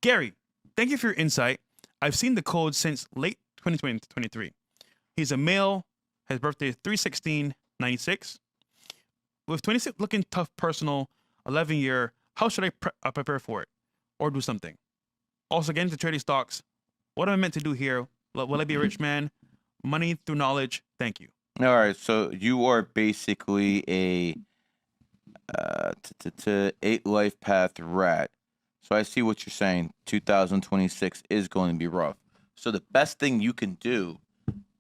Gary, thank you for your insight. I've seen the code since late 2023. He's a male. His birthday is 3/16/96. With 26 looking tough, personal, 11-year, how should I prepare for it or do something? Also, getting into trading stocks. What am I meant to do here? Will I be a rich man? Money through knowledge. Thank you. All right, so you are basically a 8 life path rat. So I see what you're saying. 2026 is going to be rough. So the best thing you can do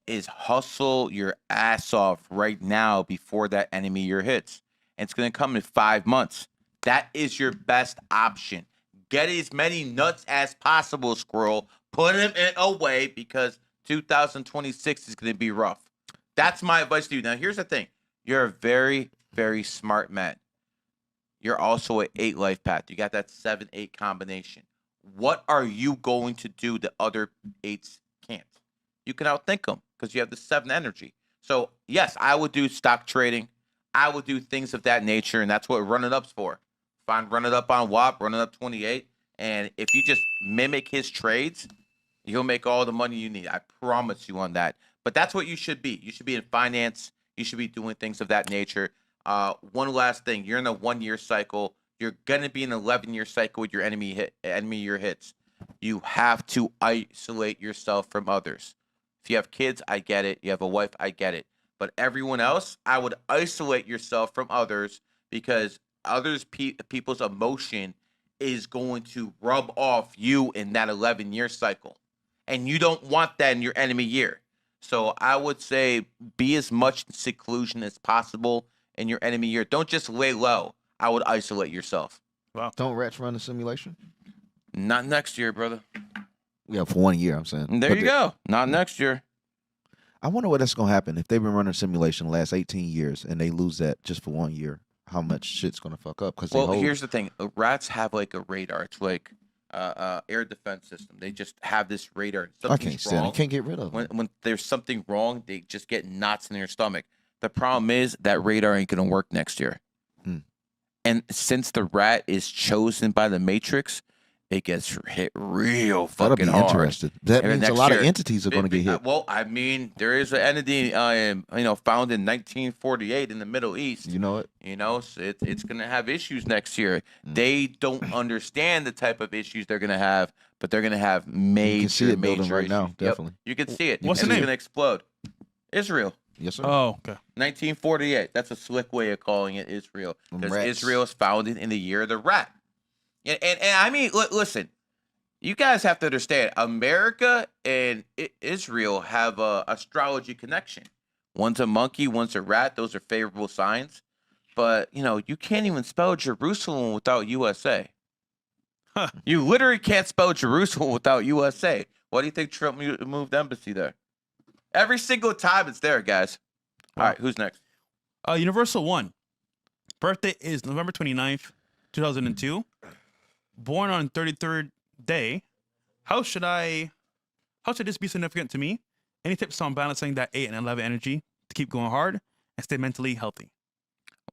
is hustle your ass off right now before that enemy year hits. And it's going to come in 5 months. That is your best option. Get as many nuts as possible, squirrel. Put them away because 2026 is going to be rough. That's my advice to you. Now, here's the thing. You're a very, very smart man. You're also an 8 life path. You got that 7-8 combination. What are you going to do that other 8s can't? You can outthink them because you have the 7 energy. So, yes, I would do stock trading. I would do things of that nature, and that's what Run It Up's for. Find Run It Up on WAP, Run It Up 28, and if you just mimic his trades, you'll make all the money you need. I promise you on that. But that's what you should be. You should be in finance. You should be doing things of that nature. One last thing. You're in a 1-year cycle. You're going to be in an 11-year cycle with your enemy year hits. You have to isolate yourself from others. If you have kids, I get it. You have a wife, I get it. But everyone else, I would isolate yourself from others because people's emotion is going to rub off you in that 11-year cycle. And you don't want that in your enemy year. So I would say be as much in seclusion as possible in your enemy year. Don't just lay low. I would isolate yourself. Wow. Don't rats run a simulation? Not next year, brother. Yeah, for 1 year, I'm saying. There you go. Not next year. I wonder what that's going to happen. If they've been running simulation the last 18 years and they lose that just for 1 year, how much shit's going to fuck up? Well, here's the thing. Rats have like a radar. It's like air defense system. They just have this radar. I can't stand it. Can't get rid of it. When there's something wrong, they just get knots in their stomach. The problem is that radar ain't going to work next year. And since the rat is chosen by the Matrix, it gets hit real fucking hard. Interested. That means a lot of entities are going to get hit. Well, I mean, there is an entity, found in 1948 in the Middle East. You know it. So it's going to have issues next year. They don't understand the type of issues they're going to have, but they're going to have major, you can see it building major right issues. now. Definitely. Yep. You can see it. What's the It's name? going to explode. Israel. Yes, sir. Oh, okay. 1948. That's a slick way of calling it Israel. Because Israel is founded in the year of the rat. And I mean, listen, you guys have to understand, America and Israel have a astrology connection. One's a monkey, one's a rat. Those are favorable signs. But, you can't even spell Jerusalem without USA. Huh. You literally can't spell Jerusalem without USA. Why do you think Trump moved embassy there? Every single time it's there, guys. All right, who's next? Universal 1. Birthday is November 29th, 2002. Born on 33rd day. How should this be significant to me? Any tips on balancing that 8 and 11 energy to keep going hard and stay mentally healthy?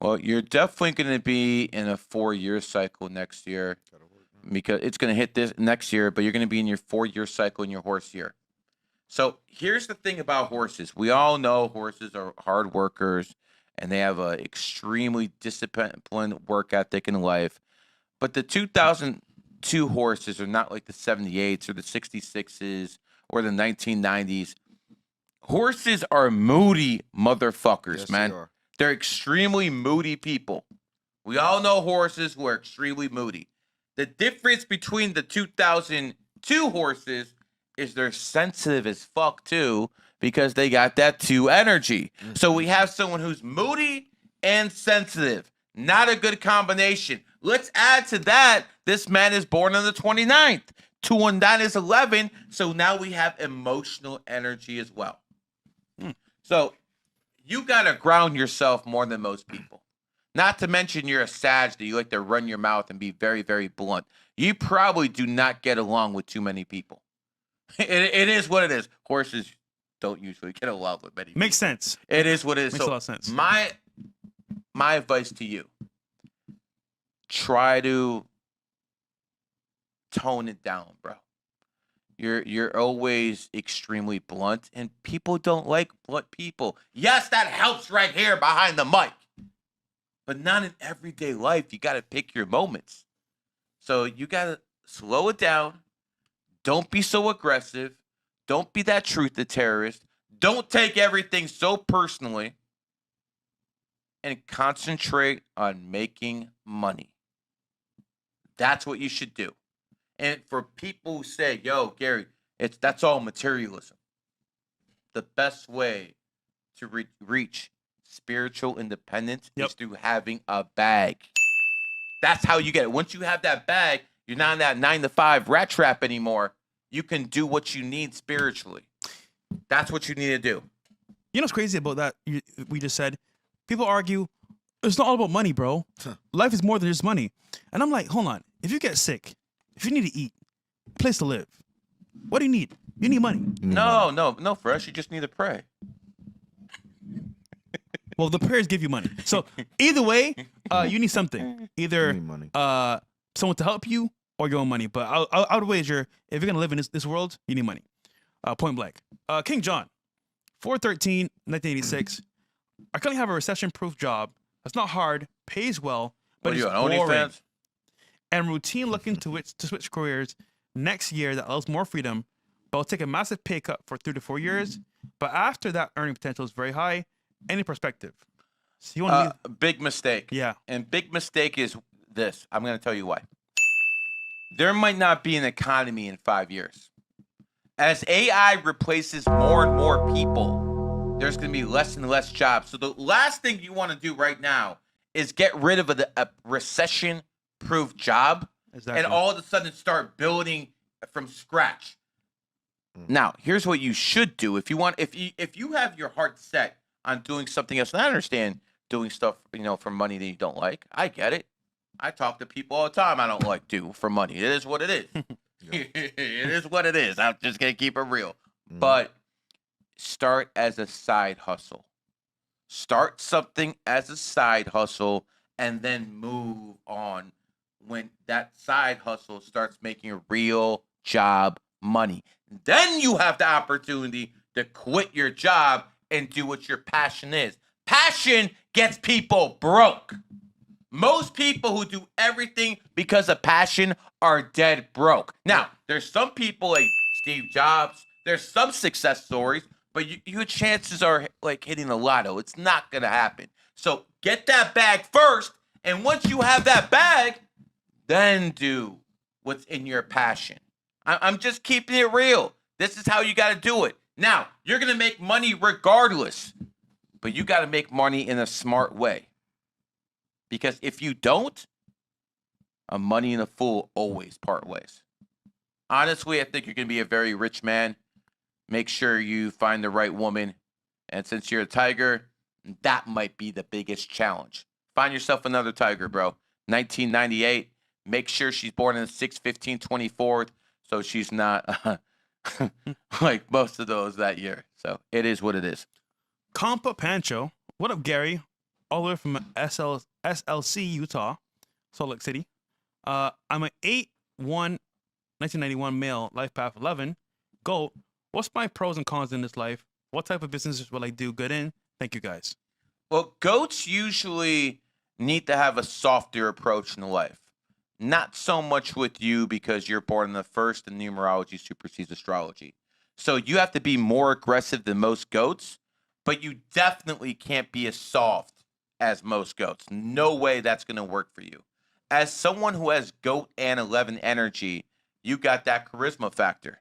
Well, you're definitely going to be in a 4-year cycle next year because it's going to hit this next year, but you're going to be in your 4-year cycle in your horse year. So here's the thing about horses. We all know horses are hard workers and they have an extremely disciplined work ethic in life. But the 2002 horses are not like the 78s or the 66s or the 1990s. Horses are moody motherfuckers, Yes, man. They're extremely moody people. We all know horses who are extremely moody. The difference between the 2002 horses is they're sensitive as fuck too because they got that 2 energy. So we have someone who's moody and sensitive. Not a good combination. Let's add to that, this man is born on the 29th. 2 and 9 is 11. So now we have emotional energy as well. So you got to ground yourself more than most people. Not to mention you're a Sag that you like to run your mouth and be very, very blunt. You probably do not get along with too many people. It is what it is. Horses don't usually get along with many people. Makes sense. It is what it is. Makes a lot of sense. My advice to you, try to tone it down, bro. You're always extremely blunt, and people don't like blunt people. Yes, that helps right here behind the mic, but not in everyday life. You got to pick your moments. So you got to slow it down. Don't be so aggressive. Don't be that truth terrorist. Don't take everything so personally, and concentrate on making money. That's what you should do. And for people who say, "Yo, Gary, that's all materialism," the best way to reach spiritual independence is through having a bag. That's how you get it. Once you have that bag, you're not in that 9-to-5 rat trap anymore. You can do what you need spiritually. That's what you need to do. You know what's crazy about that? We just said, people argue, it's not all about money, bro. Life is more than just money. And I'm like, hold on. If you get sick, if you need to eat, a place to live, what do you need? You need money. No, for us, you just need to pray. Well, the prayers give you money. So either way, you need something. Either You need money. someone to help you or your own money. But I would wager, if you're going to live in this world, you need money. Point blank. King John, 4/13/1986. I currently have a recession-proof job. It's not hard, pays well, but What are it's you on boring. OnlyFans? And routine looking to switch careers next year that allows more freedom, but I'll take a massive pay cut for 3 to 4 years. But after that, earning potential is very high. Any perspective? So you want to Big mistake. Yeah. And big mistake is this. I'm going to tell you why. There might not be an economy in 5 years. As AI replaces more and more people, there's going to be less and less jobs. So the last thing you want to do right now is get rid of a recession-proof job Exactly. and all of a sudden start building from scratch. Now, here's what you should do if you have your heart set on doing something else. And I understand doing stuff, for money that you don't like. I get it. I talk to people all the time I don't like do for money. It is what it is. It is what it is. I'm just gonna keep it real. But start as a side hustle. Start something as a side hustle and then move on when that side hustle starts making real job money. Then you have the opportunity to quit your job and do what your passion is. Passion gets people broke. Most people who do everything because of passion are dead broke. Now, there's some people like Steve Jobs, there's some success stories, but your chances are like hitting the lotto. It's not going to happen. So get that bag first, and once you have that bag, then do what's in your passion. I'm just keeping it real. This is how you got to do it. Now, you're going to make money regardless, but you got to make money in a smart way. Because if you don't, a money and a fool always part ways. Honestly, I think you're going to be a very rich man. Make sure you find the right woman. And since you're a tiger, that might be the biggest challenge. Find yourself another tiger, bro. 1998. Make sure she's born in 6/15/24, so she's not like most of those that year. So it is what it is. Compa Pancho. What up, Gary? All the way from SLC, Utah, Salt Lake City. I'm an 8/1/1991 male, Lifepath 11. GOAT. What's my pros and cons in this life? What type of businesses will I do good in? Thank you, guys. Well, goats usually need to have a softer approach in life. Not so much with you because you're born in the first and numerology supersedes astrology. So you have to be more aggressive than most goats, but you definitely can't be as soft as most goats. No way that's going to work for you. As someone who has goat and 11 energy, you got that charisma factor.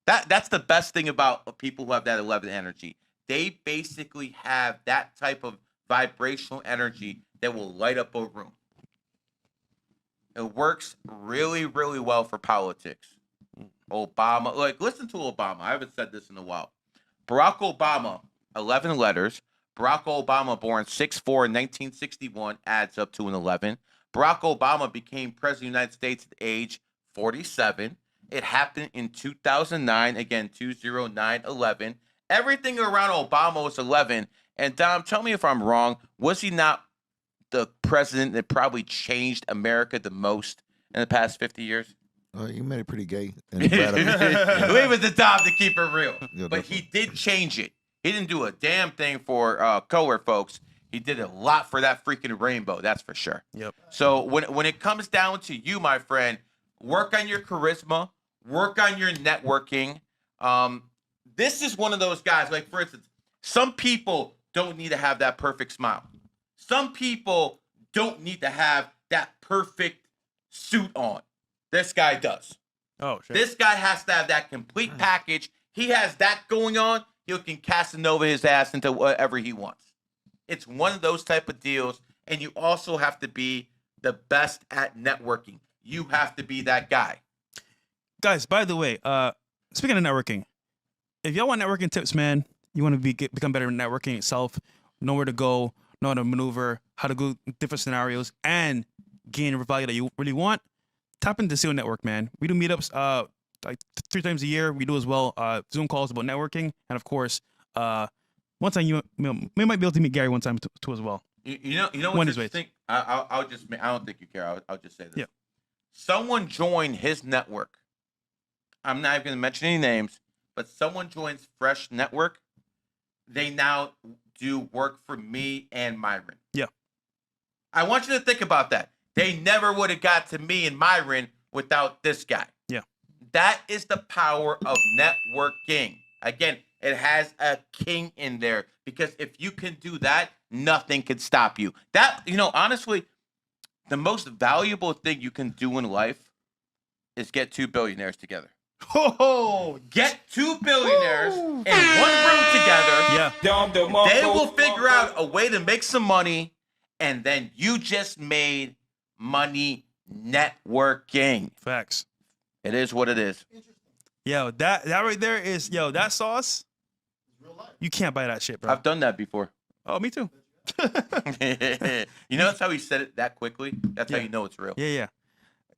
That's the best thing about people who have that 11 energy. They basically have that type of vibrational energy that will light up a room. It works really, really well for politics. Obama, listen to Obama. I haven't said this in a while. Barack Obama, 11 letters. Barack Obama, born 6/4/1961, adds up to an 11. Barack Obama became president of the United States at age 47. It happened in 2009, again, 20911. Everything around Obama was 11. And Dom, tell me if I'm wrong. Was he not the president that probably changed America the most in the past 50 years? You made it pretty gay. And Leave Brad, it to Tom to keep it real. Yeah, But he did change it. He didn't do a damn thing for color folks. He did a lot for that freaking rainbow. That's for sure. Yep. So when it comes down to you, my friend, work on your charisma, work on your networking. This is one of those guys. Like, for instance, some people don't need to have that perfect smile. Some people don't need to have that perfect suit on. This guy does. Oh, shit. This guy has to have that complete package. He has that going on. He can Casanova his ass into whatever he wants. It's one of those type of deals. And you also have to be the best at networking. You have to be that guy. Guys, by the way, speaking of networking, if y'all want networking tips, man, you want to become better at networking itself, know where to go, know how to maneuver, how to go different scenarios, and gain value that you really want, tap into SEAL Network, man. We do meetups like 3 times a year. We do as well Zoom calls about networking, and of course, one time we might be able to meet Gary one time too as well. You know One what's is ways. interesting? I don't think you care. I'll just say this. Yeah. Someone joined his network. I'm not even going to mention any names, but someone joins Fresh Network. They now do work for me and Myron. Yeah. I want you to think about that. They never would have got to me and Myron without this guy. Yeah. That is the power of networking. Again, it has a king in there because if you can do that, nothing can stop you. That, honestly, the most valuable thing you can do in life is get 2 billionaires together. Oh, Get 2 billionaires in one room together. yeah. They will figure out a way to make some money, and then you just made money networking. Facts. It is what it is. Yo, that right there is, that sauce. You can't buy that shit, bro. I've done that before. Oh, me too. That's how he said it that quickly? That's how you know it's real. Yeah.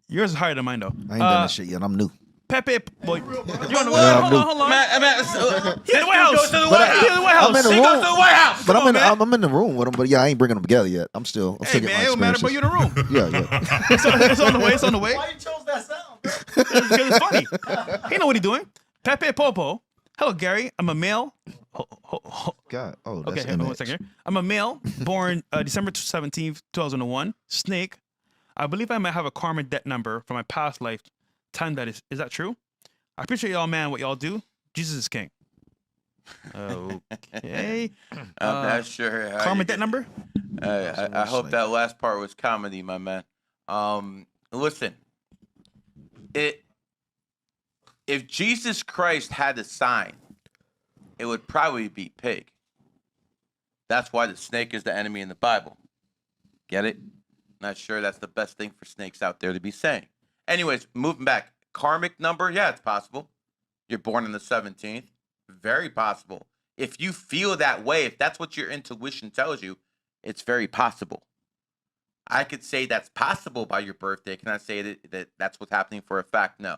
Yours is higher than mine, though. I ain't done this shit yet. I'm new. Pepe, boy. You want to Yeah, hold on. He the White House. goes to the But White I- House. I'm in the He room. goes to the White House. But man. I'm in the room with them. But yeah, I ain't bringing them together yet. I'm still Hey, getting man, my it don't matter, but experiences. you're in the room. Yeah. It's on the way. It's on the way. Why you chose that sound, bro? Because it's funny. He know what he's doing. Pepe Popo. Hello, Gary. I'm a male. God. Oh, that's Okay, hold on 1 second. I'm a male, born December 17th, 2001. Snake. I believe I might have a karma debt number from my past life. Time that is that true? I appreciate y'all, man. What y'all do? Jesus is king. Okay. I'm not sure. how Karma you debt get- number? I hope that last part was comedy, my man. Listen, if Jesus Christ had a sign, it would probably be pig. That's why the snake is the enemy in the Bible. Get it? Not sure that's the best thing for snakes out there to be saying. Anyways, moving back. Karmic number, yeah, it's possible. You're born on the 17th. Very possible. If you feel that way, if that's what your intuition tells you, it's very possible. I could say that's possible by your birthday. Can I say that that's what's happening for a fact? No.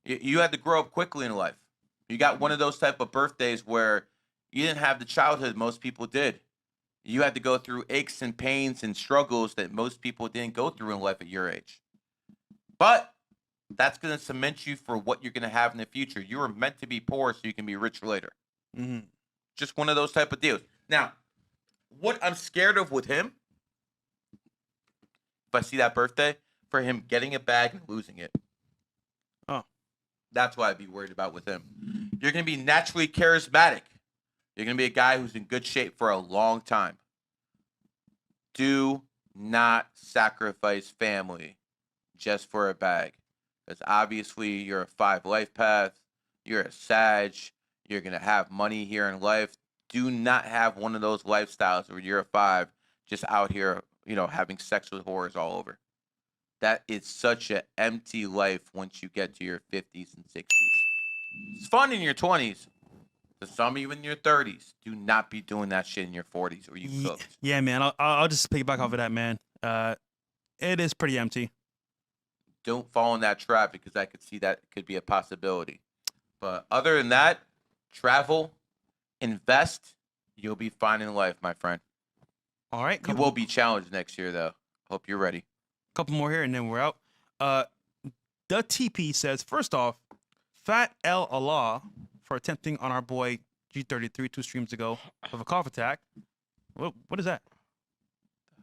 You had to grow up quickly in life. You got one of those type of birthdays where you didn't have the childhood most people did. You had to go through aches and pains and struggles that most people didn't go through in life at your age. But that's going to cement you for what you're going to have in the future. You were meant to be poor so you can be rich later. Mm-hmm. Just one of those type of deals. Now, what I'm scared of with him, if I see that birthday, for him getting a bag and losing it. Oh. That's what I'd be worried about with him. You're going to be naturally charismatic. You're going to be a guy who's in good shape for a long time. Do not sacrifice family just for a bag. Because obviously you're a 5 life path. You're a Sag. You're going to have money here in life. Do not have one of those lifestyles where you're a 5 just out here, having sex with whores all over. That is such an empty life once you get to your 50s and 60s. It's fun in your 20s. To some even in your 30s. Do not be doing that shit in your 40s or you cooked. Yeah, man. I'll just piggyback off of that, man. It is pretty empty. Don't fall in that trap because I could see that could be a possibility. But other than that, travel, invest, you'll be fine in life, my friend. All right. You will be challenged next year, though. Hope you're ready. Couple more here, and then we're out. The TP says, first off, Fat El Allah for attempting on our boy G33 2 streams ago with a cough attack. What is that?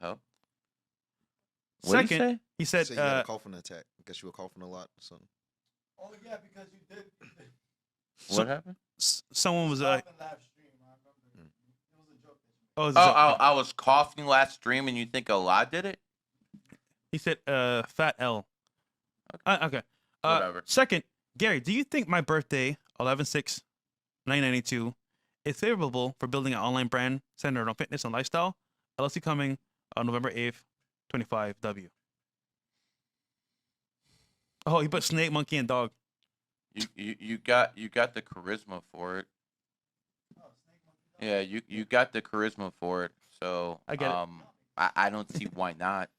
Hell. What did he Second, say? he said, So you had a coughing attack. I guess you were coughing a lot or something. Oh yeah, because you did. What happened? someone was Live stream. I remember. It was a joke. oh, it was Oh, a joke. I was coughing last stream, and you think Allah did it? He said, Fat L. Okay. Whatever. Second, Gary, do you think my birthday, 11/6/1992, is favorable for building an online brand centered on fitness and lifestyle? LLC coming on November 8th, 25W. Oh, he put snake, monkey, and dog. You got the charisma for it. Yeah, you got the charisma for it. So I get it. I don't see why not.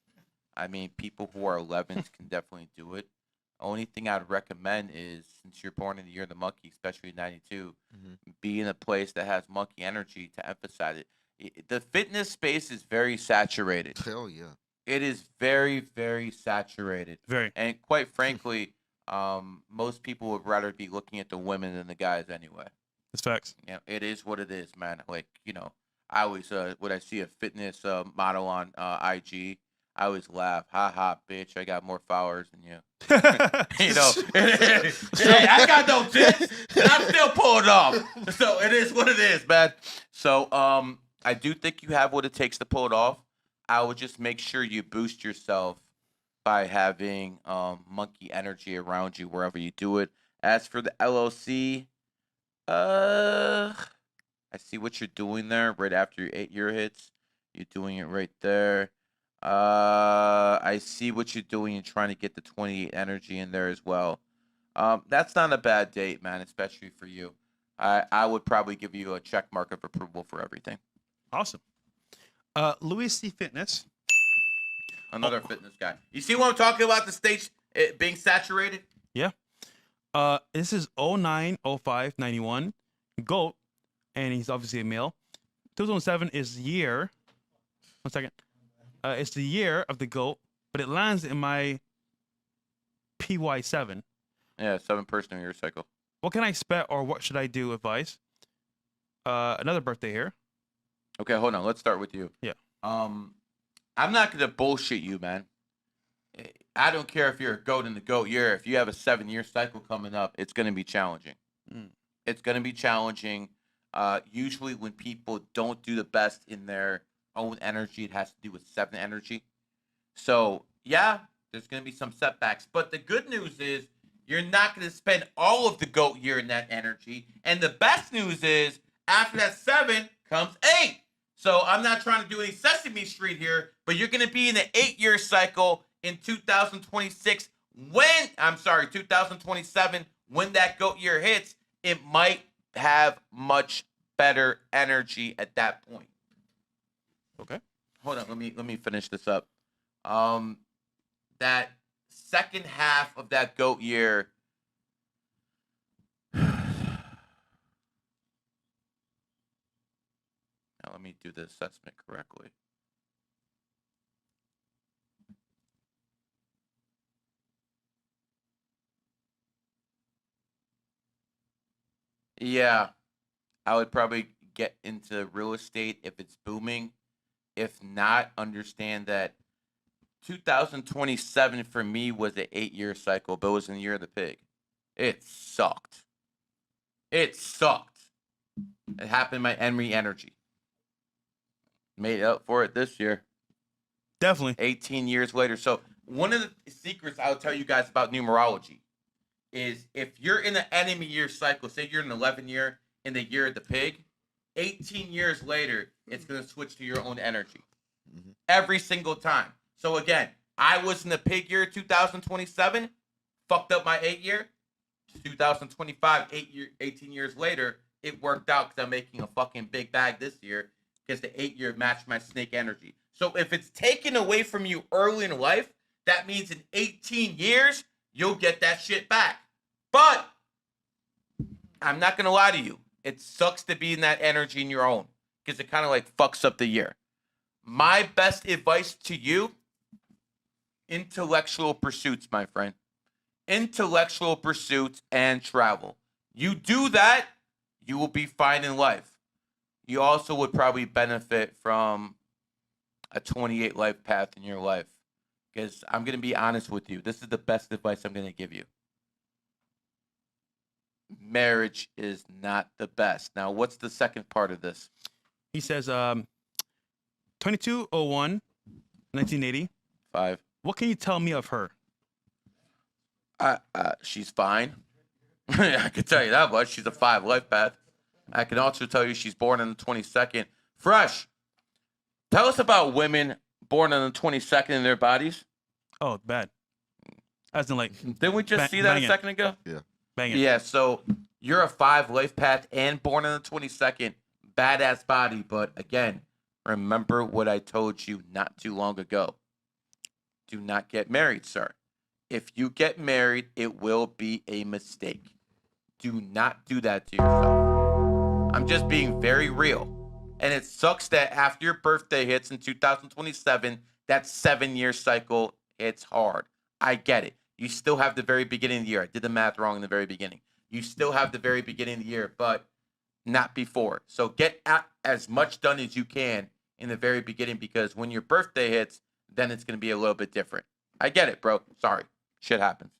I mean, people who are 11s can definitely do it. Only thing I'd recommend is, since you're born in the year of the monkey, especially 92, be in a place that has monkey energy to emphasize it. The fitness space is very saturated. Hell yeah. It is very, very saturated. Very. And quite frankly, most people would rather be looking at the women than the guys anyway. It's facts. You know, it is what it is, man. Like, you know, I always, when I see a fitness model on IG, I always laugh. Ha ha, bitch, I got more followers than you. You know, hey, I got no tits, and I'm still pulling off. So it is what it is, man. So I do think you have what it takes to pull it off. I would just make sure you boost yourself by having monkey energy around you wherever you do it. As for the LLC, I see what you're doing there right after your 8-year hits. You're doing it right there. I see what you're doing. You're trying to get the 28 energy in there as well. That's not a bad date, man, especially for you. I would probably give you a check mark of approval for everything. Awesome. Louis C. Fitness. Another fitness guy. You see what I'm talking about? The stage being saturated? Yeah. This is 09/05/91. GOAT, and he's obviously a male. 2007 is the year. 1 second. It's the year of the GOAT, but it lands in my PY7. Yeah, 7-person year cycle. What can I expect, or what should I do? Advice. Another birthday here. Okay, hold on. Let's start with you. Yeah. I'm not gonna bullshit you, man. I don't care if you're a goat in the goat year. If you have a 7-year cycle coming up, it's gonna be challenging. It's gonna be challenging. Usually, when people don't do the best in their own energy, it has to do with 7 energy. So yeah, there's gonna be some setbacks. But the good news is you're not gonna spend all of the goat year in that energy. And the best news is after that 7 comes 8. So I'm not trying to do any Sesame Street here, but you're going to be in the 8-year cycle in 2026 2027, when that GOAT year hits. It might have much better energy at that point. Okay. Hold on, let me finish this up. That second half of that GOAT year, now let me do the assessment correctly. Yeah, I would probably get into real estate if it's booming. If not, understand that 2027 for me was an 8-year cycle, but it was in the year of the pig. It sucked. It sucked. It happened in my Henry energy. Made up for it this year. Definitely. 18 years later. So one of the secrets I'll tell you guys about numerology is if you're in the enemy year cycle, say you're in an 11-year in the year of the pig, 18 years later, it's going to switch to your own energy. Every single time. So again, I was in the pig year 2027, fucked up my 8-year. 2025, 18 years later, it worked out because I'm making a fucking big bag this year because the 8-year matched my snake energy. So if it's taken away from you early in life, that means in 18 years, you'll get that shit back. But I'm not going to lie to you. It sucks to be in that energy in your own because it kind of like fucks up the year. My best advice to you, intellectual pursuits, my friend. intellectual pursuits, and travel. You do that, you will be fine in life. You also would probably benefit from a 28 life path in your life. Because I'm going to be honest with you. This is the best advice I'm going to give you. Marriage is not the best. Now, what's the second part of this? He says, 2201, 1980. 5. What can you tell me of her? She's fine. I can tell you that much. She's a 5 life path. I can also tell you she's born on the 22nd. Fresh. Tell us about women born on the 22nd in their bodies. Oh, bad. As in, like, Didn't we just see that a second ago? Yeah. bang it. Yeah, so you're a 5 life path and born on the 22nd. Badass body. But again, remember what I told you not too long ago. Do not get married, sir. If you get married, it will be a mistake. Do not do that to yourself. I'm just being very real. And it sucks that after your birthday hits in 2027, that 7-year cycle hits hard. I get it. You still have the very beginning of the year. I did the math wrong in the very beginning. You still have the very beginning of the year, but not before. So get as much done as you can in the very beginning, because when your birthday hits, then it's going to be a little bit different. I get it, bro. Sorry. Shit happens.